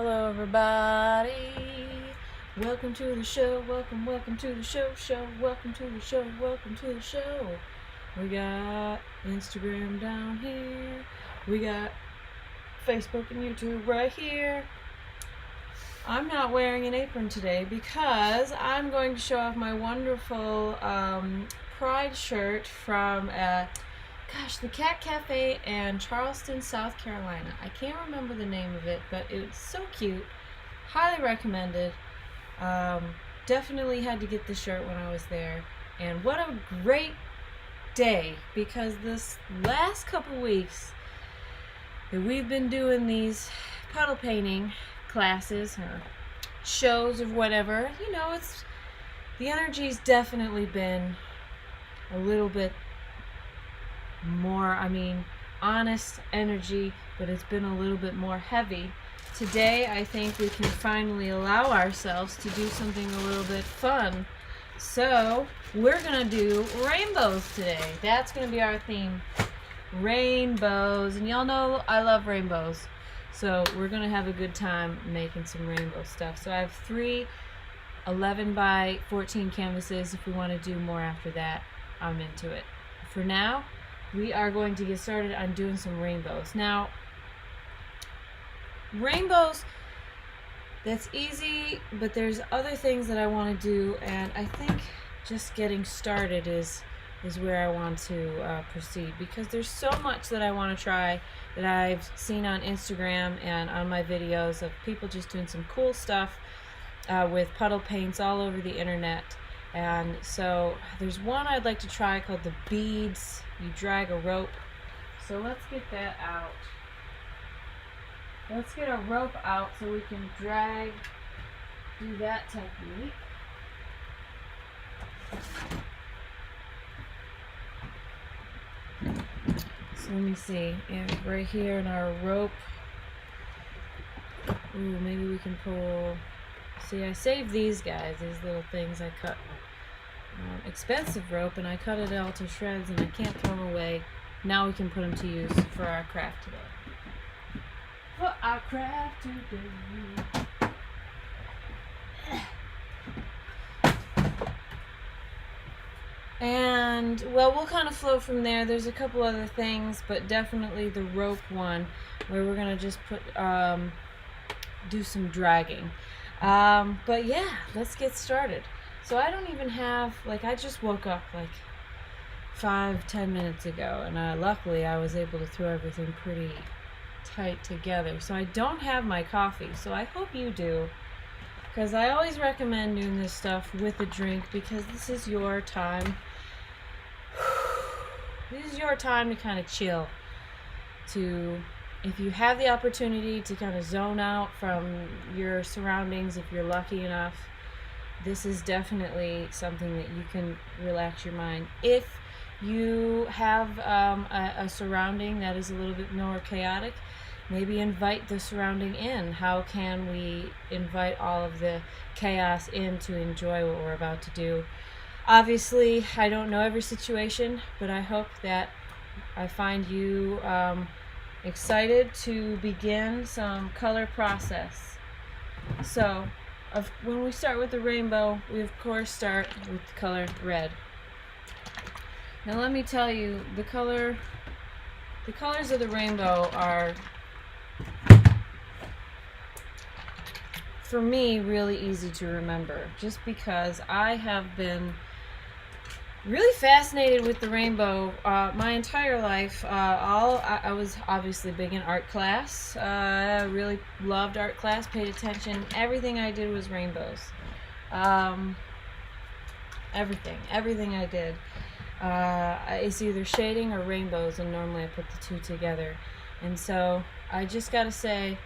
Hello everybody, welcome to the show, welcome to the show, welcome to the show, welcome to the show. We got Instagram down here, we got Facebook and YouTube right here. I'm not wearing an apron today because I'm going to show off my wonderful pride shirt from the Cat Cafe in Charleston, South Carolina. I can't remember the name of it, but it's so cute. Highly recommended. Definitely had to get the shirt when I was there. And what a great day, because this last couple weeks that we've been doing these puddle painting classes or shows or whatever, the energy's definitely been a little bit more, honest energy, but it's been a little bit more heavy. Today, I think we can finally allow ourselves to do something a little bit fun. So, we're gonna do rainbows today. That's gonna be our theme. Rainbows. And y'all know I love rainbows. So, we're gonna have a good time making some rainbow stuff. So, I have 3 11 by 14 canvases. If we want to do more after that, I'm into it. For now, we are going to get started on doing some rainbows. Now, rainbows, that's easy, but there's other things that I want to do, and I think just getting started is where I want to proceed, because there's so much that I want to try that I've seen on Instagram and on my videos of people just doing some cool stuff with puddle paints all over the internet. And so there's one I'd like to try called the beads. You drag a rope. So let's get that out. Let's get a rope out so we can do that technique. So let me see. And right here in our rope. Ooh, maybe we can pull. See, I saved these guys, these little things I cut. Expensive rope, and I cut it all to shreds, and I can't throw them away. Now we can put them to use for our craft today. For our craft today. And, well, we'll kind of flow from there. There's a couple other things, but definitely the rope one, where we're going to just do some dragging. But yeah, let's get started. So I don't even have, I just woke up 5-10 minutes ago, and luckily I was able to throw everything pretty tight together. So I don't have my coffee, so I hope you do, because I always recommend doing this stuff with a drink, because this is your time. This is your time to kind of chill, if you have the opportunity to kind of zone out from your surroundings, if you're lucky enough, this is definitely something that you can relax your mind. If you have a surrounding that is a little bit more chaotic, maybe invite the surrounding in. How can we invite all of the chaos in to enjoy what we're about to do? Obviously, I don't know every situation, but I hope that I find you excited to begin some color process. So, when we start with the rainbow, we of course start with the color red. Now let me tell you, the colors of the rainbow are, for me, really easy to remember, just because I have been really fascinated with the rainbow my entire life. I was obviously big in art class. I really loved art class, paid attention. Everything I did was rainbows. Everything I did. It's either shading or rainbows, and normally I put the two together. And so I just gotta say,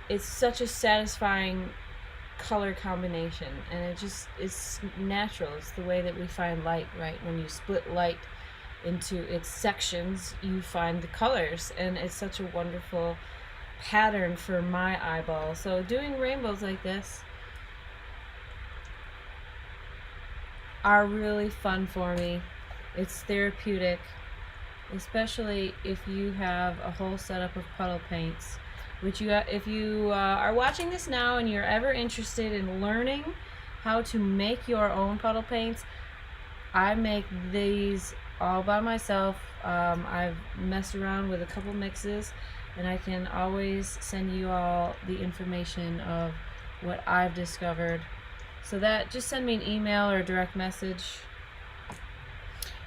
it's such a satisfying color combination, and it's natural. It's the way that we find light, right? When you split light into its sections, you find the colors, and it's such a wonderful pattern for my eyeball. So doing rainbows like this are really fun for me. It's therapeutic, especially if you have a whole setup of puddle paints which if you are watching this now and you're ever interested in learning how to make your own puddle paints, I make these all by myself. I've messed around with a couple mixes, and I can always send you all the information of what I've discovered. So that, just send me an email or a direct message.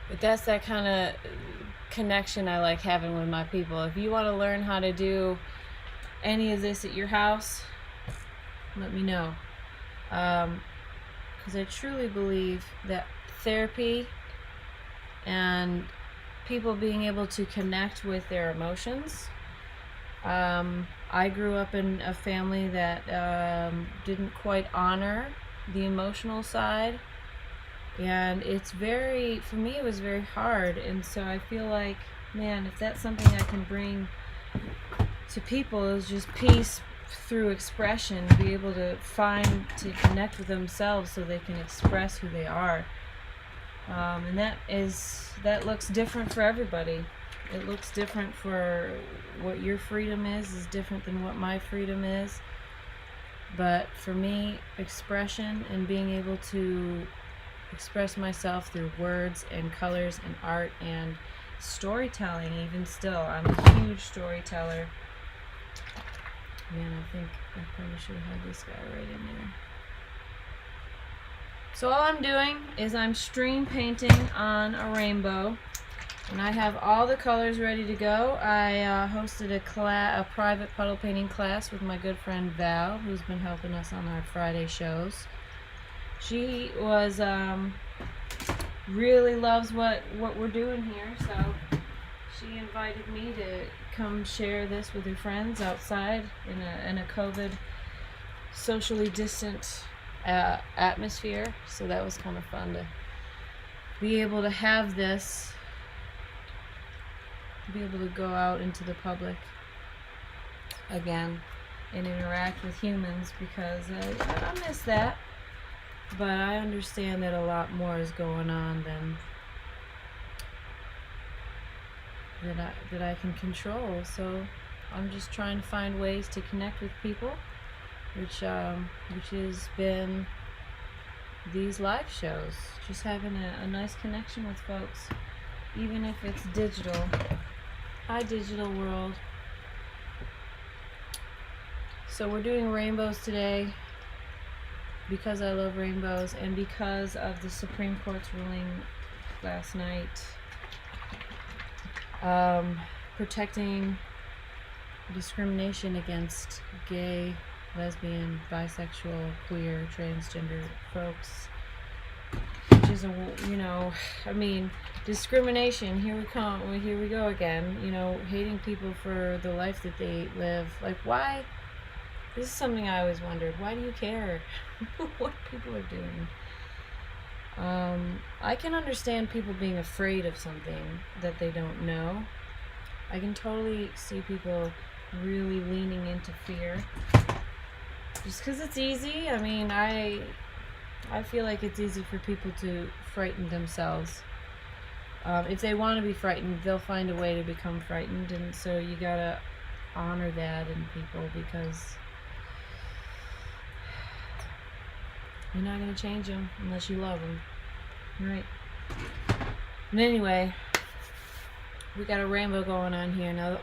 But that's that kind of connection I like having with my people. If you want to learn how to do any of this at your house, let me know. Because I truly believe that therapy and people being able to connect with their emotions. I grew up in a family that didn't quite honor the emotional side, and for me it was very hard. And so I feel like, man, if that's something I can bring to people, is just peace through expression, be able to connect with themselves so they can express who they are. And that looks different for everybody. It looks different. For what your freedom is different than what my freedom is. But for me, expression and being able to express myself through words and colors and art and storytelling, even still, I'm a huge storyteller. Man, I think I probably should have had this guy right in there. So all I'm doing is I'm stream painting on a rainbow, and I have all the colors ready to go. I hosted a private puddle painting class with my good friend Val, who's been helping us on our Friday shows. She was really loves what we're doing here, so she invited me to come share this with her friends outside in a COVID socially distant atmosphere. So that was kind of fun to be able to have this, be able to go out into the public again and interact with humans, because I miss that. But I understand that a lot more is going on than that I can control. So I'm just trying to find ways to connect with people, which has been these live shows, just having a nice connection with folks, even if it's digital. Hi, digital world. So we're doing rainbows today because I love rainbows, and because of the Supreme Court's ruling last night, protecting discrimination against gay, lesbian, bisexual, queer, transgender folks, which is discrimination. Here we go again. Hating people for the life that they live. Like, why? This is something I always wondered. Why do you care what people are doing? I can understand people being afraid of something that they don't know. I can totally see people really leaning into fear just because it's easy. I mean, I feel like it's easy for people to frighten themselves. If they want to be frightened, they'll find a way to become frightened, and so you gotta honor that in people, because you're not going to change them unless you love them, right? And anyway, we got a rainbow going on here. Now,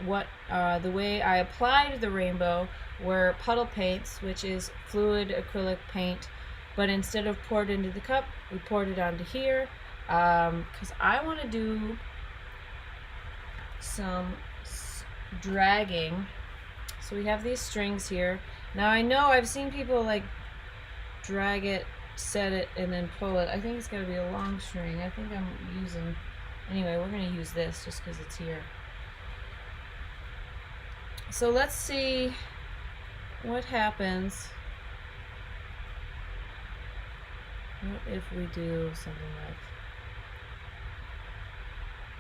the way I applied the rainbow were puddle paints, which is fluid acrylic paint, but instead of poured into the cup, we poured it onto here, because I want to do some dragging. So we have these strings here. Now I know I've seen people like drag it, set it, and then pull it. I think it's going to be a long string. I think I'm using... Anyway, we're going to use this just because it's here. So let's see what happens. What if we do something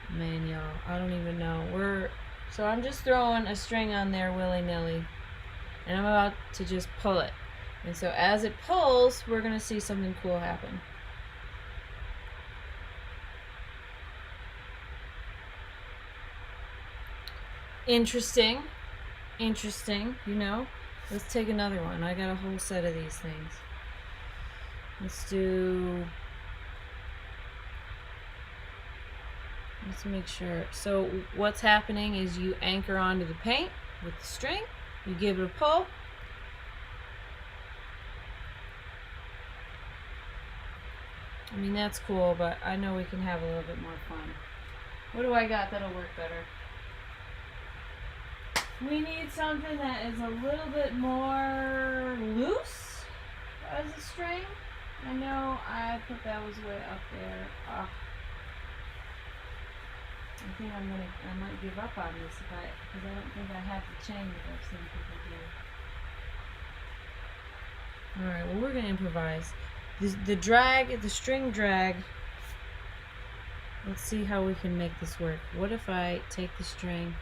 like... Man, y'all, I don't even know. So I'm just throwing a string on there willy-nilly, and I'm about to just pull it. And so as it pulls, we're going to see something cool happen. Interesting. interesting, you know. Let's take another one. I got a whole set of these things. Let's make sure. So what's happening is you anchor onto the paint with the string, you give it a pull, I mean, that's cool, but I know we can have a little bit more fun. What do I got that'll work better? We need something that is a little bit more loose as a string. I know I put that was way up there. I think I might give up on this because I don't think I have the chain that I've seen people do. Alright, well, we're going to improvise. The string drag, let's see how we can make this work. What if I take the string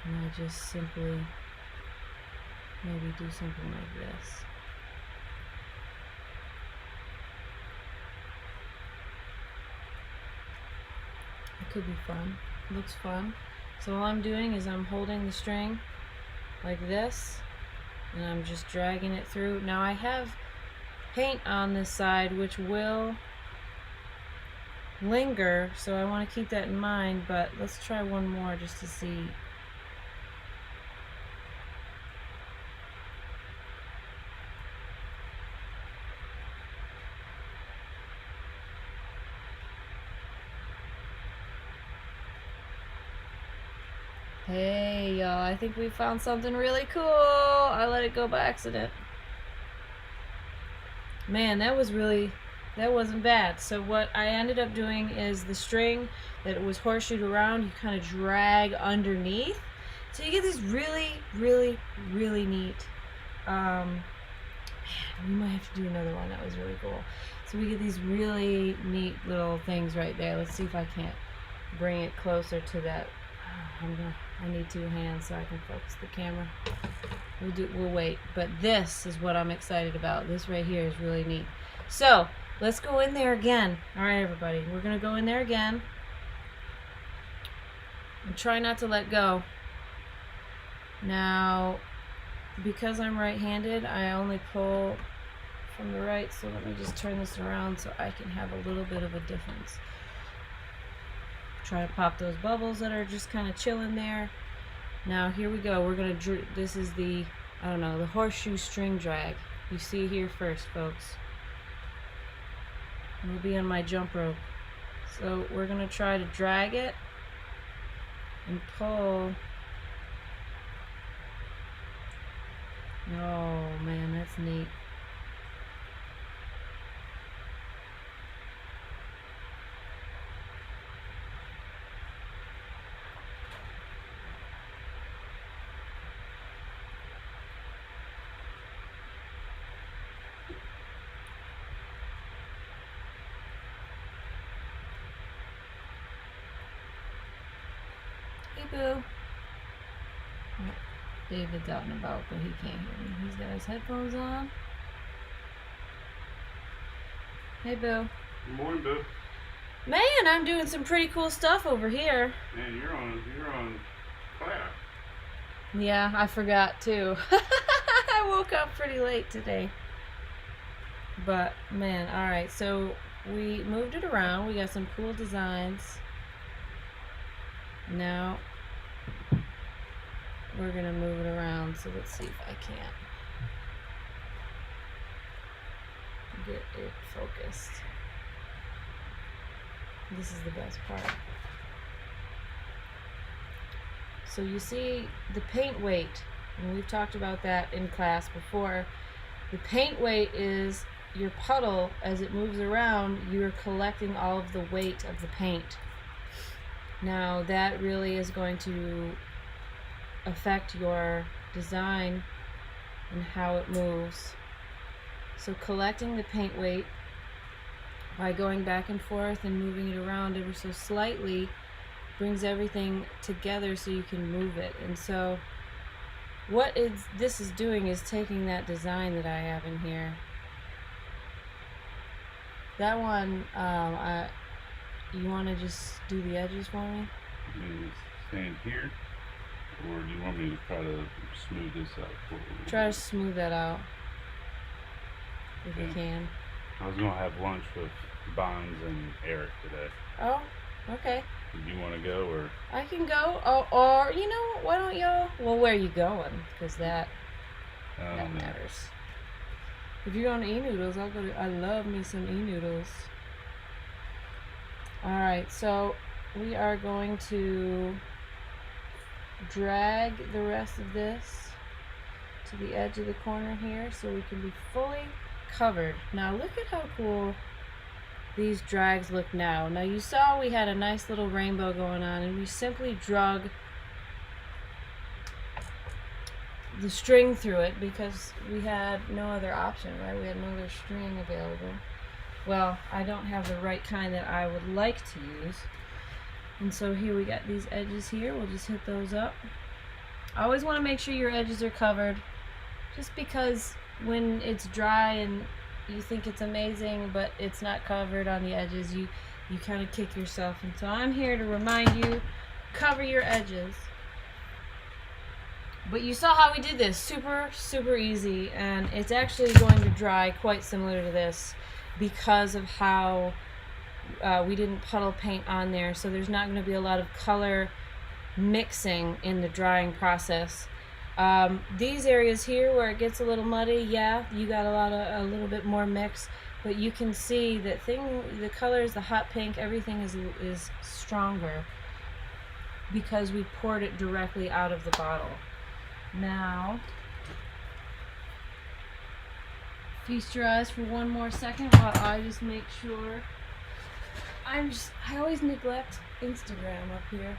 and I just simply maybe do something like this? It could be fun. It looks fun. So all I'm doing is I'm holding the string like this and I'm just dragging it through. Now I have paint on this side which will linger, so I want to keep that in mind, but let's try one more just to see. Hey y'all, I think we found something really cool. I let it go by accident. Man, that wasn't bad. So what I ended up doing is the string that was horseshoed around, you kind of drag underneath. So you get these really, really, really neat, man, we might have to do another one. That was really cool. So we get these really neat little things right there. Let's see if I can't bring it closer to that. I need two hands so I can focus the camera. We'll wait. But this is what I'm excited about. This right here is really neat. So let's go in there again. All right, everybody. We're going to go in there again. And try not to let go. Now, because I'm right-handed, I only pull from the right. So let me just turn this around so I can have a little bit of a difference. Try to pop those bubbles that are just kind of chilling there. Now here we go. We're going to, this is the, I don't know, the horseshoe string drag. You see here first, folks. We'll be on my jump rope. So we're going to try to drag it and pull. Oh man, that's neat. Hey, boo. David's out and about, but he can't hear me. He's got his headphones on. Hey, boo. Good morning, boo. Man, I'm doing some pretty cool stuff over here. Man, you're on class. Yeah, I forgot too. I woke up pretty late today. But man, alright, so we moved it around. We got some cool designs. Now we're gonna move it around, so let's see if I can't get it focused. This is the best part. So you see the paint weight, and we've talked about that in class before. The paint weight is your puddle. As it moves around, you're collecting all of the weight of the paint. Now that really is going to affect your design and how it moves. So collecting the paint weight by going back and forth and moving it around ever so slightly brings everything together so you can move it. And so what this is doing is taking that design that I have in here. That one, you want to just do the edges for me? And stand here. Or do you want me to try to smooth this out for you? Try to smooth that out if you Okay. can. I was gonna have lunch with Bonds and Eric today. Oh, okay. Do you want to go or? I can go. Oh, or you know, what, why don't y'all? Well, where are you going? Because that matters. If you're going to E-Noodles, I'll go to. I love me some E-Noodles. All right, so we are going to drag the rest of this to the edge of the corner here so we can be fully covered. Now look at how cool these drags look now. Now you saw we had a nice little rainbow going on, and we simply drug the string through it because we had no other option, right? We had no other string available. Well, I don't have the right kind that I would like to use. And so here we got these edges here. We'll just hit those up. I always want to make sure your edges are covered, just because when it's dry and you think it's amazing but it's not covered on the edges, you kind of kick yourself. And so I'm here to remind you, cover your edges. But you saw how we did this, super easy, and it's actually going to dry quite similar to this because of how we didn't puddle paint on there, so there's not going to be a lot of color mixing in the drying process. These areas here where it gets a little muddy, yeah, you got a little bit more mix, but you can see that the colors, the hot pink, everything is stronger because we poured it directly out of the bottle. Now, feast your eyes for one more second while I just make sure. I always neglect Instagram up here.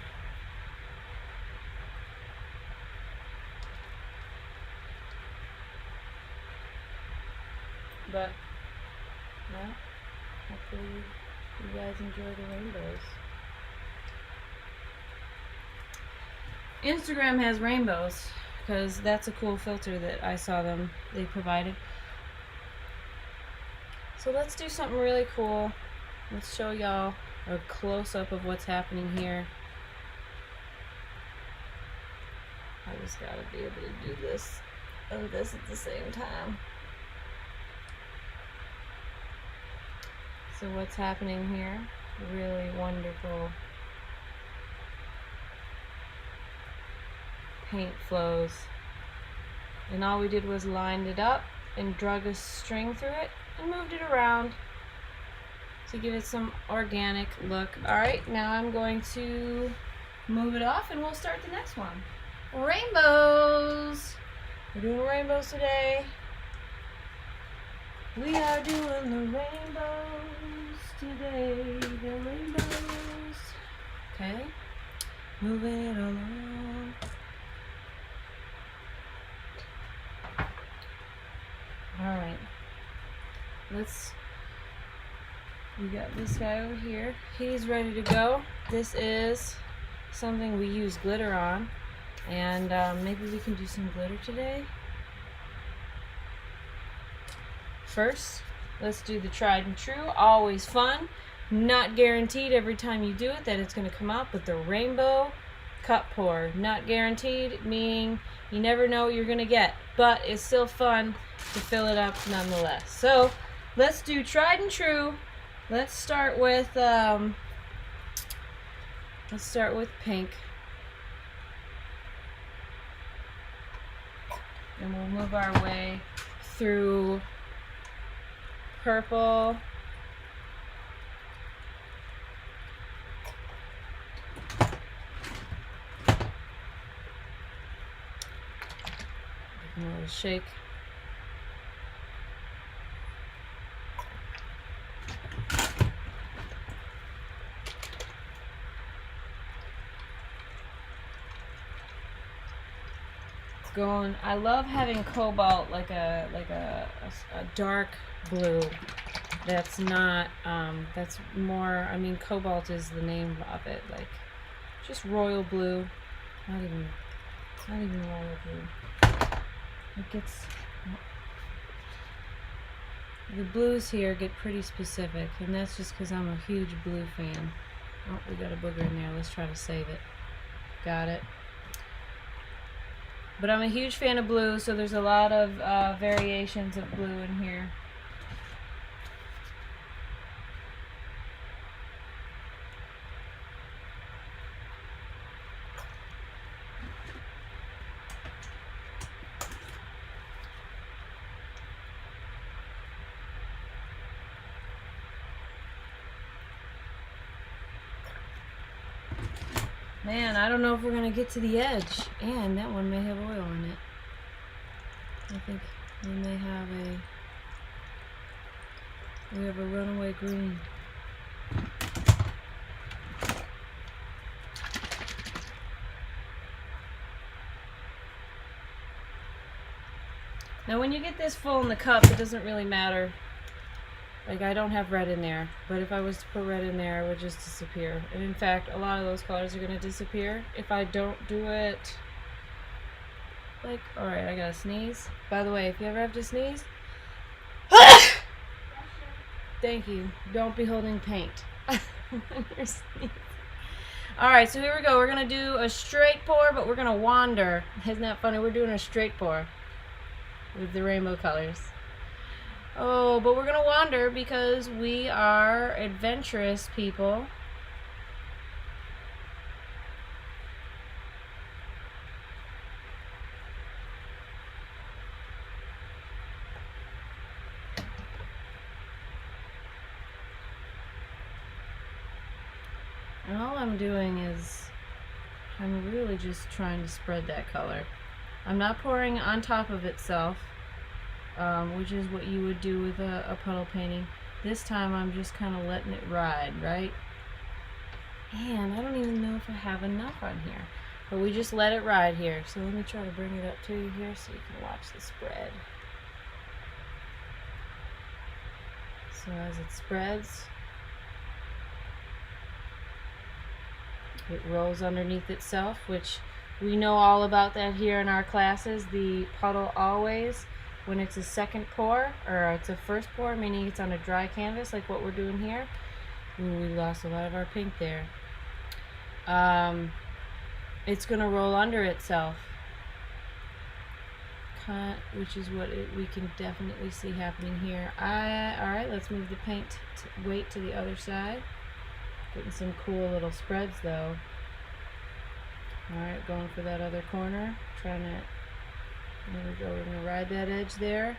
But, well, hopefully you guys enjoy the rainbows. Instagram has rainbows because that's a cool filter that I saw they provided. So let's do something really cool. Let's show y'all a close-up of what's happening here. I just gotta be able to do this and this at the same time. So what's happening here? Really wonderful paint flows. And all we did was lined it up and drug a string through it and moved it around to give it some organic look. Alright, now I'm going to move it off and we'll start the next one. Rainbows! We're doing rainbows today. We are doing the rainbows today. The rainbows. Okay. Moving it along. Alright. We got this guy over here. He's ready to go. This is something we use glitter on. And maybe we can do some glitter today. First, let's do the tried and true. Always fun. Not guaranteed every time you do it that it's going to come out, but the rainbow cup pour. Not guaranteed, meaning you never know what you're going to get, but it's still fun to fill it up nonetheless. So let's do tried and true. Let's start with pink. And we'll move our way through purple, a little shake. I love having cobalt, like a dark blue. That's not. That's more. I mean, cobalt is the name of it. Like, just royal blue. Not even royal blue. It gets. The blues here get pretty specific, and that's just because I'm a huge blue fan. Oh, we got a booger in there. Let's try to save it. Got it. But I'm a huge fan of blue, so there's a lot of variations of blue in here. Man, I don't know if we're gonna get to the edge. And that one may have oil in it. I think we may have a runaway green. Now when you get this full in the cup, it doesn't really matter. Like, I don't have red in there, but if I was to put red in there, it would just disappear. And in fact, a lot of those colors are going to disappear if I don't do it. Like, alright, I gotta sneeze. By the way, if you ever have to sneeze, thank you. Don't be holding paint when you're sneezing. Alright, so here we go. We're going to do a straight pour, but we're going to wander. Isn't that funny? We're doing a straight pour with the rainbow colors. Oh, but we're going to wander because we are adventurous people. And all I'm doing is, I'm really just trying to spread that color. I'm not pouring on top of itself. Which is what you would do with a puddle painting. This time I'm just kind of letting it ride, right? And I don't even know if I have enough on here. But we just let it ride here. So let me try to bring it up to you here so you can watch the spread. So as it spreads, it rolls underneath itself, which we know all about that here in our classes. The puddle always, when it's a second pour, or it's a first pour, meaning it's on a dry canvas like what we're doing here. Ooh, we lost a lot of our pink there. It's going to roll under itself, which is what we can definitely see happening here. Alright, let's move the paint weight to the other side. Getting some cool little spreads though. Alright, going for that other corner. Trying to, there we go, we're going to ride that edge there.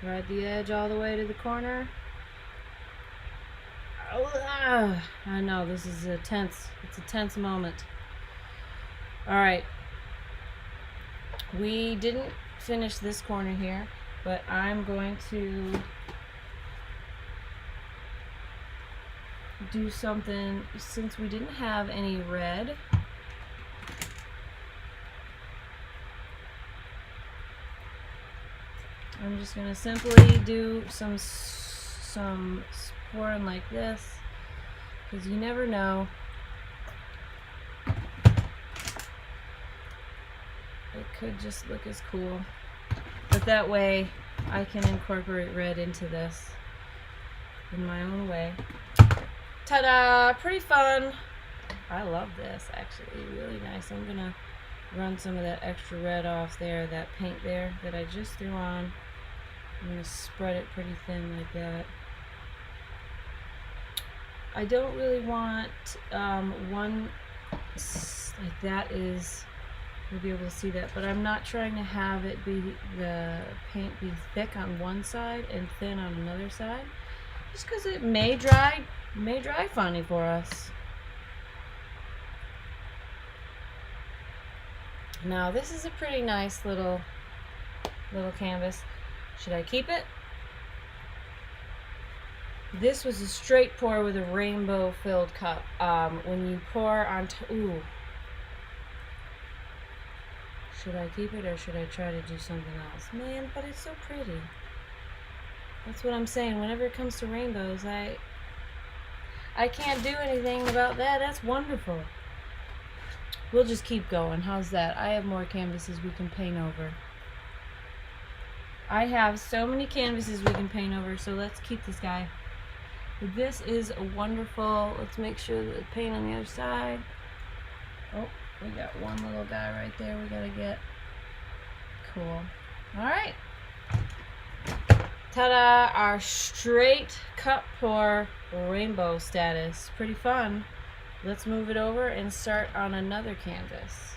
Ride the edge all the way to the corner. I know, this is it's a tense moment. Alright. We didn't finish this corner here, but I'm going to do something, since we didn't have any red. I'm just going to simply do some pouring like this, because you never know. It could just look as cool, but that way I can incorporate red into this in my own way. Ta-da! Pretty fun. I love this, actually. Really nice. I'm gonna run some of that extra red off there, that paint there that I just threw on. I'm gonna spread it pretty thin like that. I don't really want one like that is, you'll be able to see that, but I'm not trying to have it be, the paint be thick on one side and thin on another side, just because it may dry funny for us. Now this is a pretty nice little canvas. Should I keep it? This was a straight pour with a rainbow filled cup. When you pour on ooh. Should I keep it or should I try to do something else? Man, but it's so pretty. That's what I'm saying. Whenever it comes to rainbows, I can't do anything about that. That's wonderful. We'll just keep going. How's that? I have more canvases we can paint over. I have so many canvases we can paint over, so let's keep this guy. This is a wonderful, let's make sure that the paint on the other side. Oh, We got one little guy right there we gotta get. Cool. Alright. Ta-da! Our straight cut pour rainbow status. Pretty fun. Let's move it over and start on another canvas.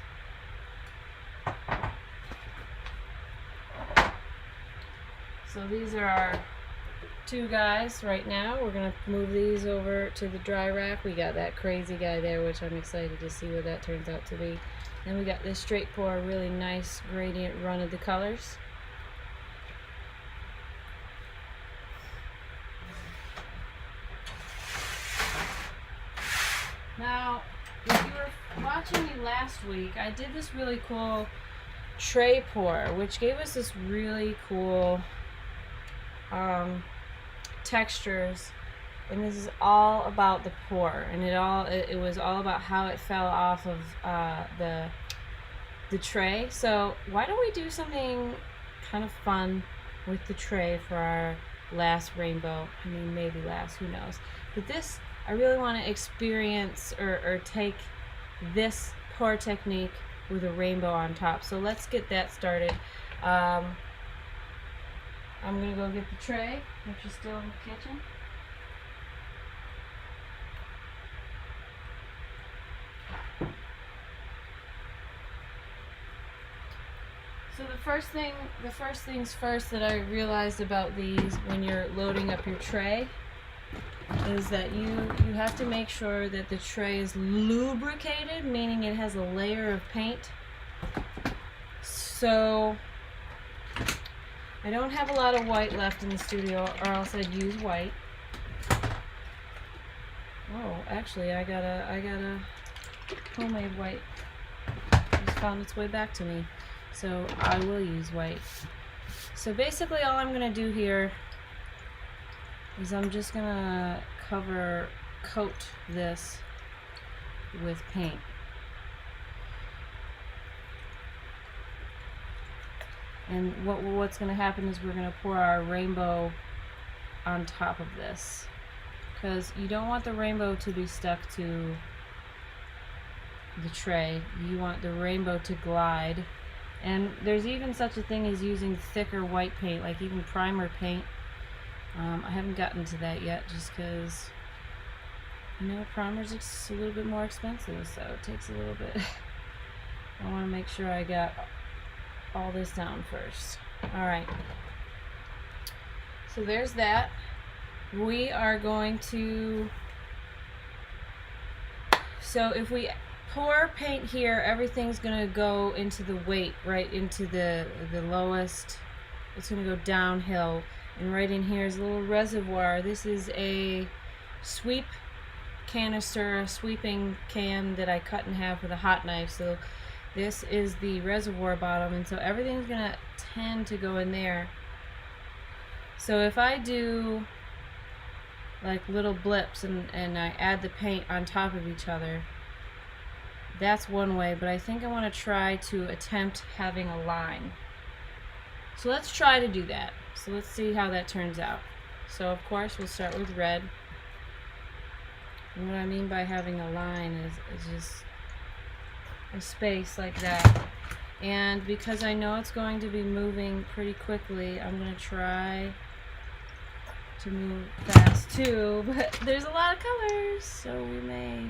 So these are our two guys right now. We're going to move these over to the dry rack. We got that crazy guy there, which I'm excited to see what that turns out to be. Then we got this straight pour, really nice gradient run of the colors. Now, if you were watching me last week, I did this really cool tray pour, which gave us this really cool textures, and this is all about the pour, and it was all about how it fell off of the tray. So why don't we do something kind of fun with the tray for our last rainbow? I mean, maybe last, who knows? But this, I really want to experience or take this pour technique with a rainbow on top. So let's get that started. I'm going to go get the tray, which is still in the kitchen. So the first things first that I realized about these when you're loading up your tray is that you have to make sure that the tray is lubricated, meaning it has a layer of paint. So I don't have a lot of white left in the studio, or else I'd use white. Oh, actually, I got a homemade white. Just found its way back to me, so I will use white. So basically, all I'm gonna do here is I'm just gonna coat this with paint. And what's going to happen is we're going to pour our rainbow on top of this, because you don't want the rainbow to be stuck to the tray. You want the rainbow to glide. And there's even such a thing as using thicker white paint, like even primer paint. I haven't gotten to that yet, just because, you know, primer's a little bit more expensive, so it takes a little bit. I want to make sure I got all this down first. Alright, so there's that. We are going to, so if we pour paint here, everything's going to go into the weight, right into the lowest. It's going to go downhill, and right in here is a little reservoir. This is a sweep canister, a sweeping can that I cut in half with a hot knife. So this is the reservoir bottom, and so everything's gonna tend to go in there. So if I do like little blips and I add the paint on top of each other, that's one way, but I think I want to try to attempt having a line. So let's try to do that. So let's see how that turns out. So of course we'll start with red. And what I mean by having a line is just a space like that. And because I know it's going to be moving pretty quickly, I'm going to try to move fast too, but there's a lot of colors, so we may,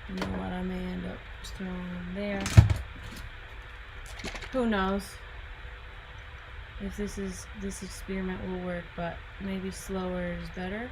you know what, I may end up throwing them there. Who knows if this experiment will work, but maybe slower is better.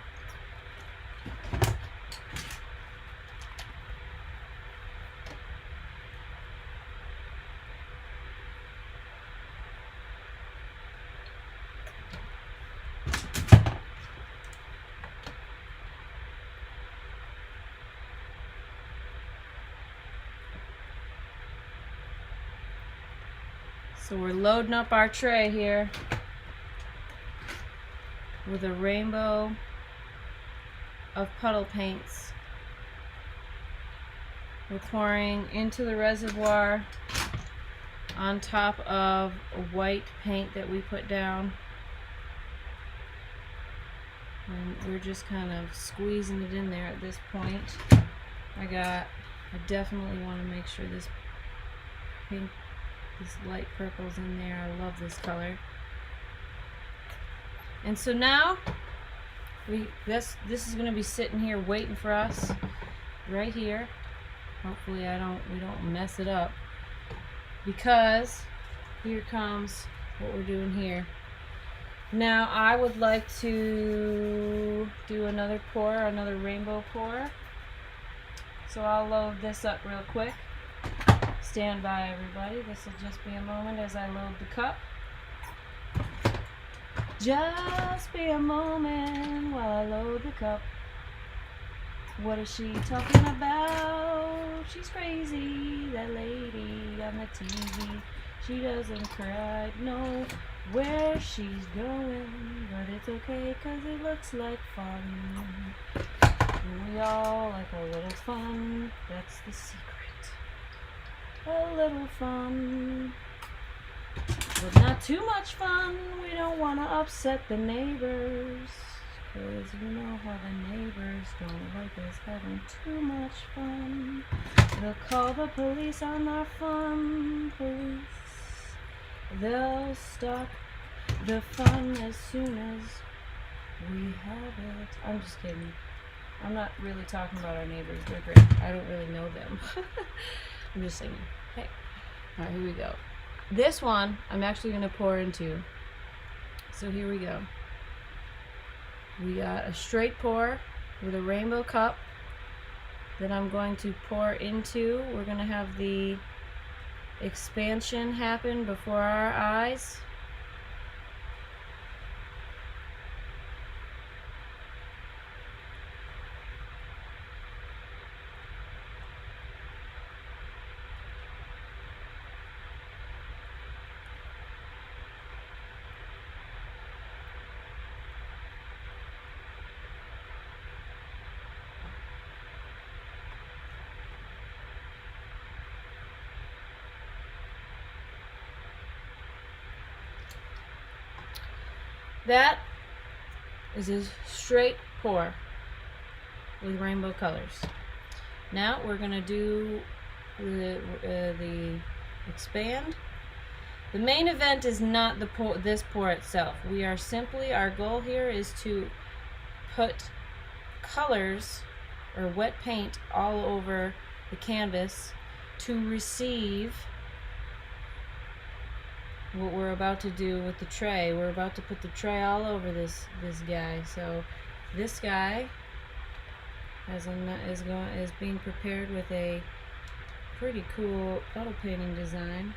So we're loading up our tray here with a rainbow of puddle paints. We're pouring into the reservoir on top of a white paint that we put down. And we're just kind of squeezing it in there at this point. I definitely want to make sure this pink, this light purple's in there. I love this color. And so now this is gonna be sitting here waiting for us right here. Hopefully we don't mess it up, because here comes what we're doing here. Now I would like to do another rainbow pour. So I'll load this up real quick. Stand by, everybody. This will just be a moment as I load the cup. Just be a moment while I load the cup. What is she talking about? She's crazy, that lady on the TV. She doesn't quite know where she's going, but it's okay, 'cause it looks like fun. And we all like a little fun. That's the secret. A little fun. But not too much fun. We don't want to upset the neighbors, 'cause you know how the neighbors don't like us having too much fun. They'll call the police on our fun. Police. They'll stop the fun as soon as we have it. I'm just kidding. I'm not really talking about our neighbors. They're great. I don't really know them. I'm just singing. Hey. Alright, here we go. This one I'm actually going to pour into. So here we go. We got a straight pour with a rainbow cup that I'm going to pour into. We're going to have the expansion happen before our eyes. That is a straight pour with rainbow colors. Now we're going to do the expand. The main event is not this pour itself. We are simply, our goal here is to put colors or wet paint all over the canvas to receive what we're about to do with the tray. We're about to put the tray all over this guy. So this guy is being prepared with a pretty cool puddle painting design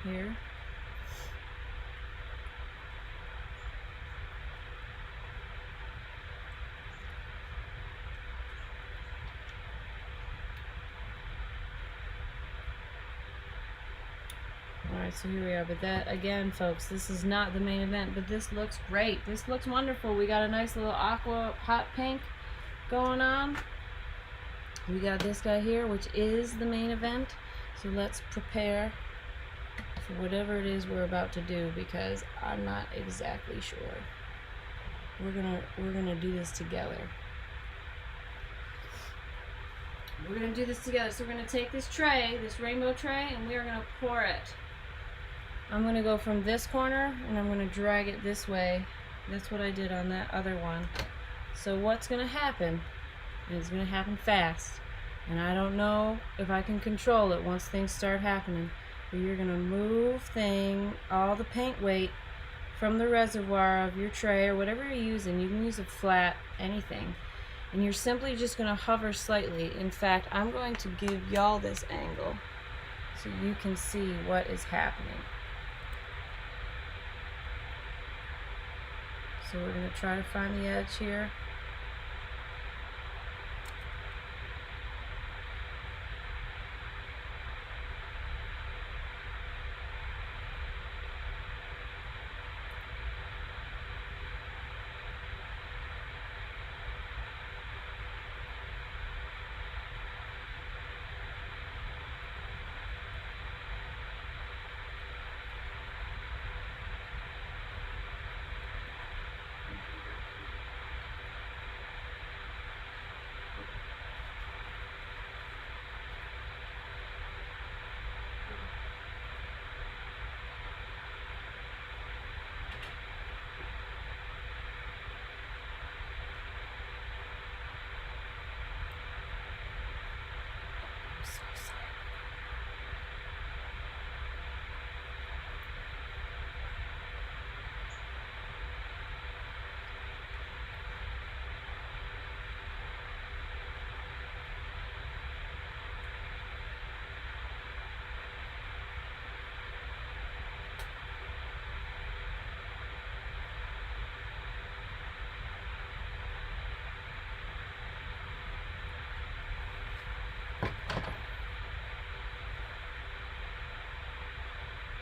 here. Alright, so here we are. But that, again, folks, this is not the main event, but this looks great. This looks wonderful. We got a nice little aqua hot pink going on. We got this guy here, which is the main event. So let's prepare for whatever it is we're about to do, because I'm not exactly sure. We're gonna do this together. We're gonna do this together. So we're gonna take this tray, this rainbow tray, and we are gonna pour it. I'm going to go from this corner and I'm going to drag it this way. That's what I did on that other one. So what's going to happen, and it's going to happen fast, and I don't know if I can control it once things start happening, but you're going to move all the paint weight from the reservoir of your tray or whatever you're using. You can use a flat, anything. And you're simply just going to hover slightly. In fact, I'm going to give y'all this angle so you can see what is happening. So we're going to try to find the edge here.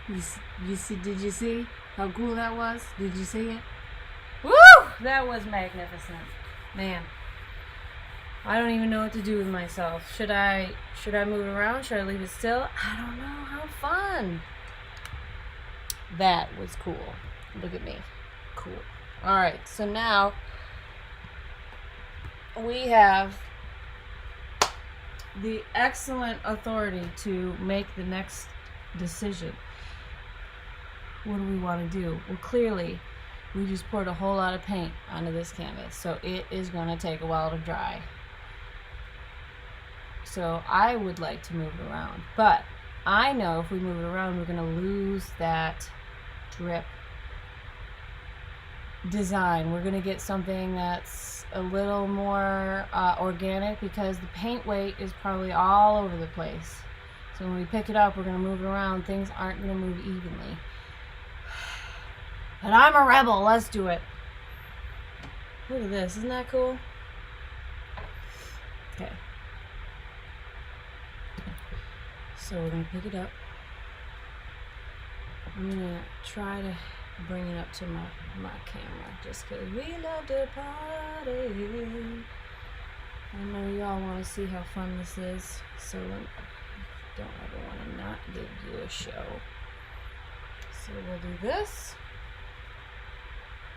You see? Did you see how cool that was? Did you see it? Woo! That was magnificent, man. I don't even know what to do with myself. Should I move it around? Should I leave it still? I don't know. How fun! That was cool. Look at me. Cool. All right. So now we have the excellent authority to make the next decision. What do we want to do? Well, clearly, we just poured a whole lot of paint onto this canvas, so it is going to take a while to dry. So I would like to move it around, but I know if we move it around, we're going to lose that drip design. We're going to get something that's a little more organic, because the paint weight is probably all over the place. So when we pick it up, we're going to move it around. Things aren't going to move evenly. But I'm a rebel. Let's do it. Look at this. Isn't that cool? Okay. So we're going to pick it up. I'm going to try to bring it up to my camera, just because we love to party. I know y'all want to see how fun this is, so don't ever want to not give you a show. So we'll do this.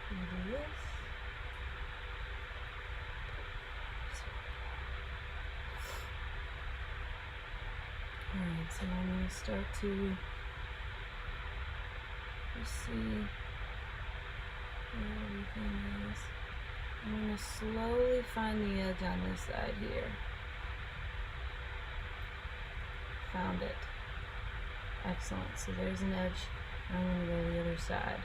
We'll do this. Alright, so I'm going to start to see where everything is. I'm going to slowly find the edge on this side here. Found it. Excellent. So there's an edge. I'm going to go to the other side.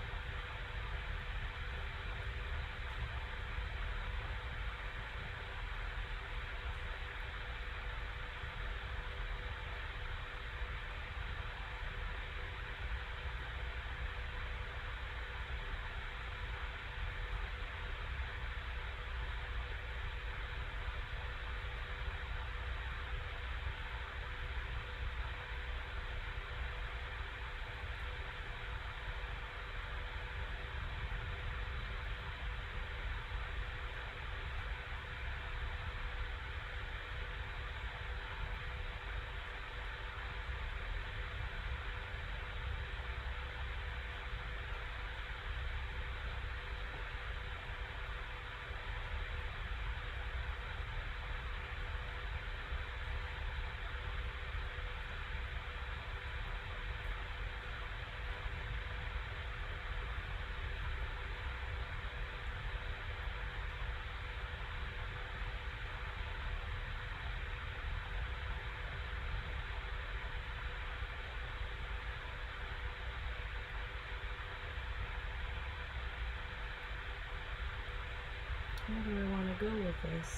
Where do I want to go with this?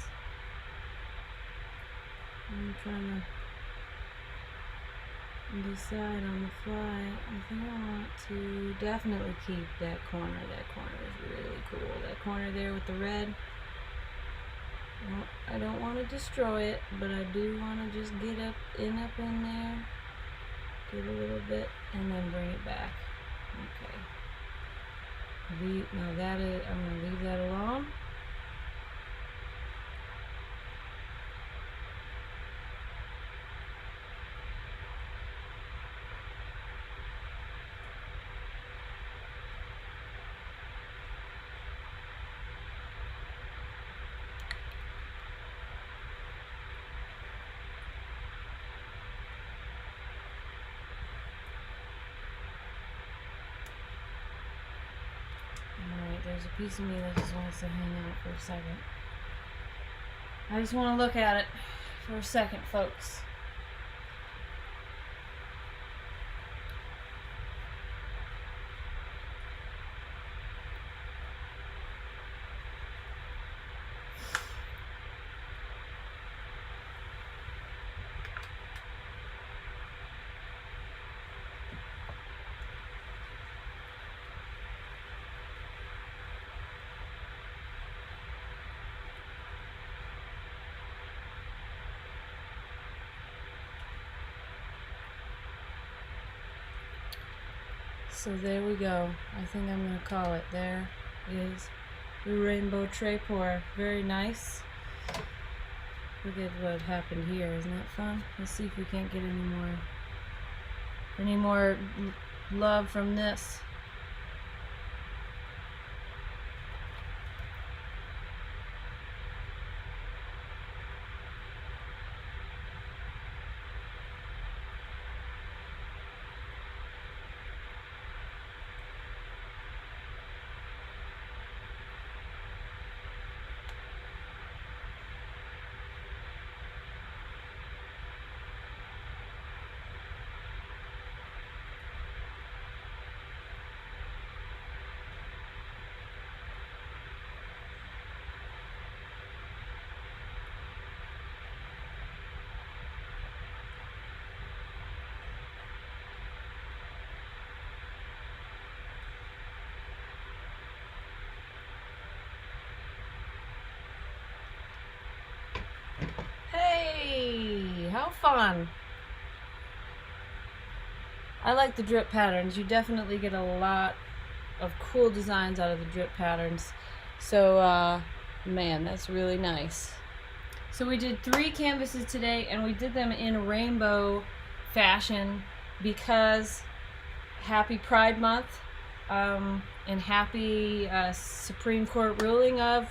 I'm trying to decide on the fly. I think I want to definitely keep that corner. That corner is really cool. That corner there with the red. Well, I don't want to destroy it, but I do want to just get up in there, get a little bit, and then bring it back. Okay. Now that is, I'm going to leave that alone. There's a piece of me that just wants to hang out for a second. I just want to look at it for a second, folks. So there we go. I think I'm going to call it. There is the rainbow tray pour. Very nice. Look at what happened here. Isn't that fun? Let's see if we can't get any more love from this. Hey, how fun. I like the drip patterns. You definitely get a lot of cool designs out of the drip patterns. So, man, that's really nice. So we did 3 canvases today, and we did them in rainbow fashion because happy Pride Month, and happy Supreme Court ruling of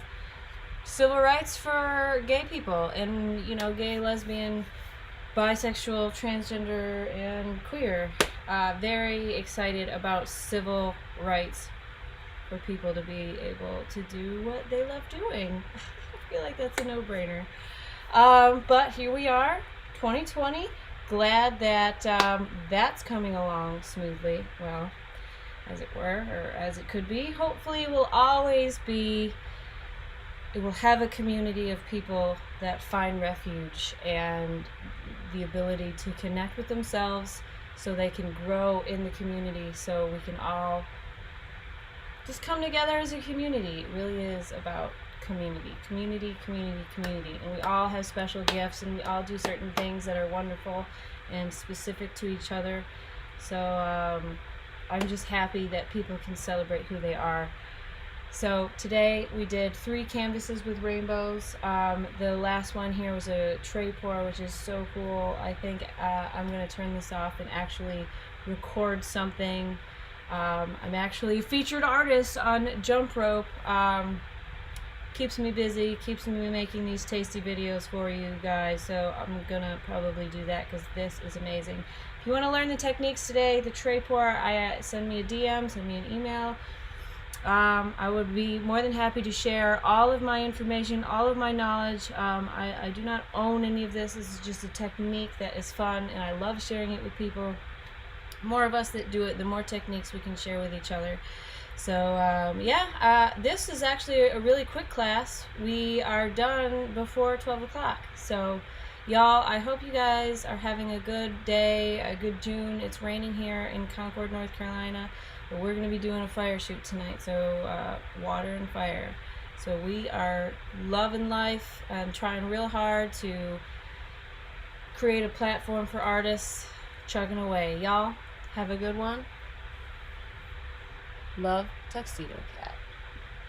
civil rights for gay people, and gay, lesbian, bisexual, transgender, and queer. Very excited about civil rights for people to be able to do what they love doing. I feel like that's a no-brainer. But here we are, 2020. Glad that that's coming along smoothly, well, as it were, or as it could be. Hopefully it will always be, it will have a community of people that find refuge and the ability to connect with themselves so they can grow in the community, so we can all just come together as a community. It really is about community, community, community, community. And we all have special gifts, and we all do certain things that are wonderful and specific to each other. So I'm just happy that people can celebrate who they are. So today we did 3 canvases with rainbows. The last one here was a tray pour, which is so cool. I think I'm going to turn this off and actually record something. I'm actually a featured artist on Jump Rope. Keeps me busy, keeps me making these tasty videos for you guys. So I'm going to probably do that because this is amazing. If you want to learn the techniques today, the tray pour, send me a DM, send me an email. I would be more than happy to share all of my information, all of my knowledge. I do not own any of this. This is just a technique that is fun, and I love sharing it with people. The more of us that do it, the more techniques we can share with each other. So, this is actually a really quick class. We are done before 12 o'clock. So, y'all, I hope you guys are having a good day, a good June. It's raining here in Concord, North Carolina. But we're going to be doing a fire shoot tonight, so water and fire. So we are loving life and trying real hard to create a platform for artists, chugging away. Y'all, have a good one. Love, Tuxedo Cat.